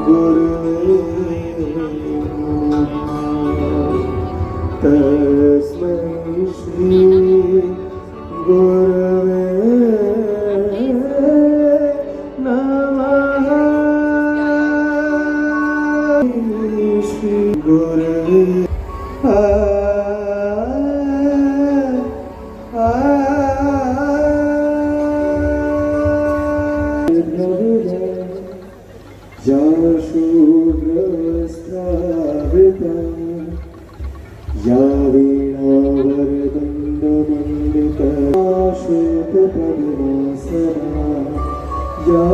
गुरुवे तस्मै श्री गुरुवे नमः श्री गुरुवे या वीणावरदण्डमण्डितश्वेतपद्मासना या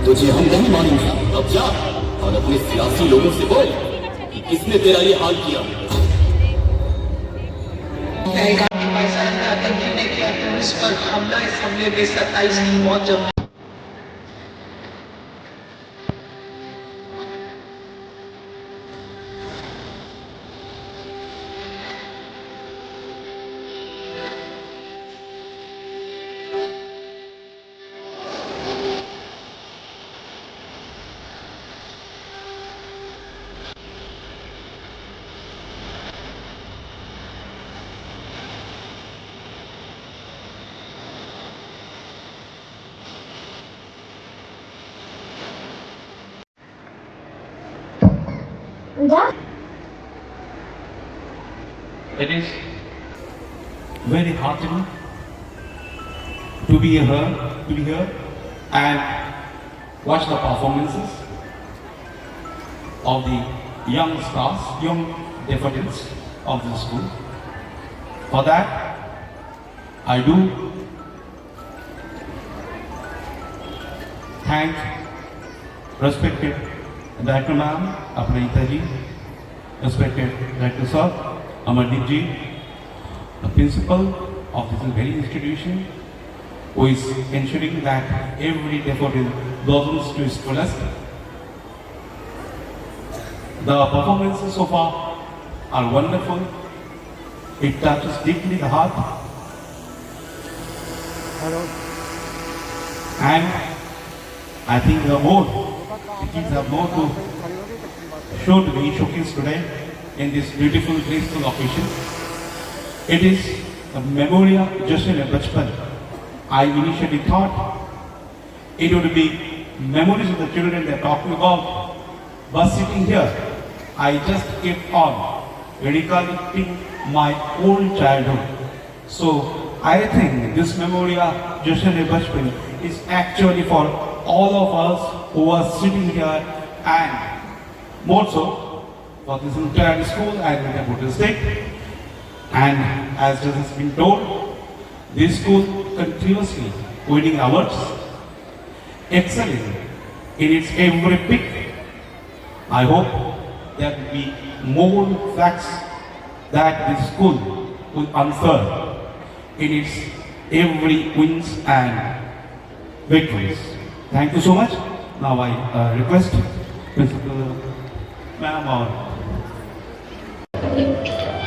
तुझे हम नहीं मानेंगे। अब जा और अपने सियासी लोगों से बोल कि किसने तेरा ये हाल किया। आतंकी ने किया पुलिस पर हमला। इस हमले में 27 की मौत जब It is very heartening to be here and watch the performances of the young stars, young devotees of the school. For that, I do thank respected Director Ma'am, Aparita ji, respected Director Sir, Amardeep ji, the principal of this very institution, who is ensuring that every daffodil blossoms to its fullest. The performances so far are wonderful. It touches deeply the heart. And I think the kids have more to showcase today in this beautiful, graceful occasion. It is a Memoria Jashan Bachpan. I initially thought it would be memories of the children they're talking about, but sitting here, I just kept on recollecting my own childhood. So I think this Memoria Jashan Bachpan is actually for all of us who are sitting here, and more so for this entire school and the Bhutan state. And as just has been told, this school continuously winning awards, excelling in its every peak I hope there will be more facts that this school will unfurl in its every wins and victories. Thank you so much. Now I request Principal Ma'am or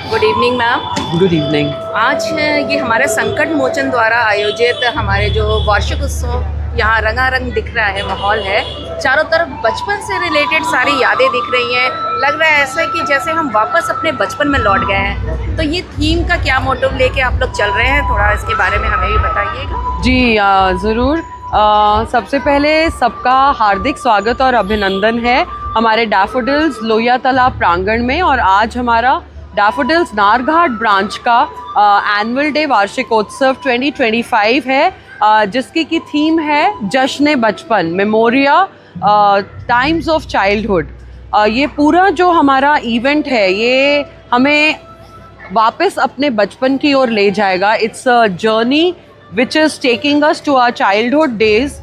good evening ma'am. Good evening. आज ये हमारे संकट मोचन द्वारा आयोजित हमारे जो वार्षिक उत्सव, यहाँ रंगारंग दिख रहा है, माहौल है, चारों तरफ बचपन से रिलेटेड सारी यादें दिख रही हैं। लग रहा है ऐसा कि जैसे हम वापस अपने बचपन में लौट गए हैं। तो ये थीम का क्या मोटिव लेके आप लोग चल रहे हैं, थोड़ा इसके बारे में हमें भी बताइएगा। जी ज़रूर। सबसे पहले सबका हार्दिक स्वागत और अभिनंदन है हमारे डैफोडिल्स लोहिया तालाब प्रांगण में। और आज हमारा डैफोडिल्स नारघाट ब्रांच का एनुअल डे वार्षिकोत्सव 2025 है, जिसकी की थीम है जश्न बचपन, मेमोरिया टाइम्स ऑफ चाइल्डहुड। ये पूरा जो हमारा इवेंट है ये हमें वापस अपने बचपन की ओर ले जाएगा। It's a journey which is taking us to our childhood days.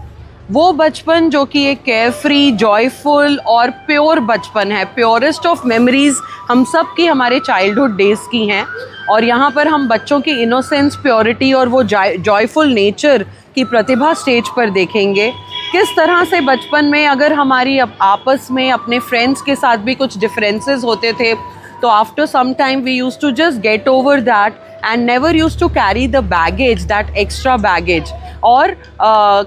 वो बचपन जो कि एक केयरफ्री, जॉयफुल और प्योर बचपन है। प्योरेस्ट ऑफ मेमोरीज़ हम सब की हमारे चाइल्डहुड डेज़ की हैं। और यहाँ पर हम बच्चों की इनोसेंस, प्योरिटी और वो जॉयफुल नेचर की प्रतिभा स्टेज पर देखेंगे। किस तरह से बचपन में अगर हमारी आपस में अपने फ्रेंड्स के साथ भी कुछ डिफरेंसेस होते थे, तो after some time we used to just get over that and never used to carry the baggage, that extra baggage। और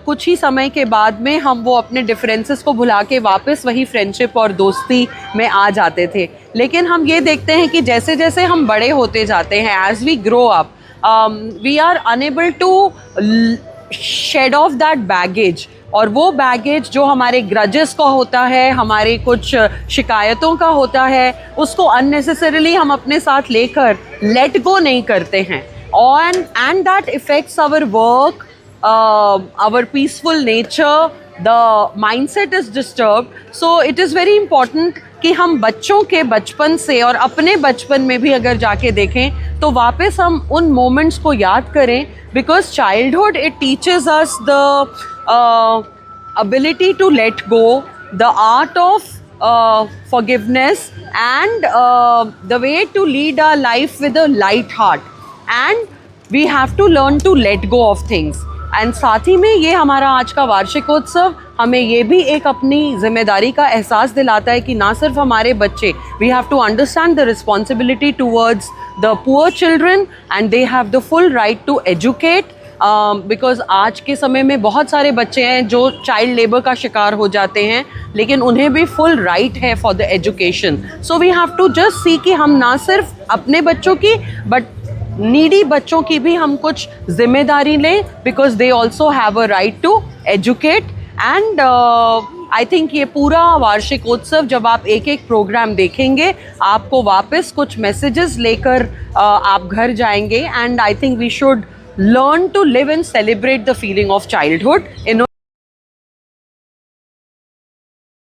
कुछ ही समय के बाद में हम वो अपने डिफरेंसेस को भुला के वापस वही फ्रेंडशिप और दोस्ती में आ जाते थे। लेकिन हम ये देखते हैं कि जैसे जैसे हम बड़े होते जाते हैं, as we grow up, we are unable to shed off that baggage. और वो बैगेज जो हमारे ग्रजेस का होता है, हमारे कुछ शिकायतों का होता है, उसको अननेसेसरीली हम अपने साथ लेकर लेट गो नहीं करते हैं। और and that effects our work, our peaceful nature, the mindset is disturbed. So it is very important कि हम बच्चों के बचपन से और अपने बचपन में भी अगर जाके देखें तो वापस हम उन मोमेंट्स को याद करें। Because childhood it teaches us the ability to let go, the art of forgiveness, and the way to lead our life with a light heart, and we have to learn to let go of things। And साथ ही में ये हमारा आज का वार्षिकोत्सव हमें ये भी एक अपनी जिम्मेदारी का एहसास दिलाता है कि ना सिर्फ हमारे बच्चे, we have to understand the responsibility towards the poor children and they have the full right to educate. Because आज के समय में बहुत सारे बच्चे हैं जो चाइल्ड लेबर का शिकार हो जाते हैं, लेकिन उन्हें भी फुल राइट है for the education. So we have to just see कि हम ना सिर्फ अपने बच्चों की बट नीडी बच्चों की भी हम कुछ जिम्मेदारी लें, because they also have a right to educate. And I think ये पूरा वार्षिकोत्सव जब आप एक एक प्रोग्राम देखेंगे, आपको वापस कुछ मैसेजेस लेकर आप घर जाएंगे। And I think we should learn to live and celebrate the feeling of childhood in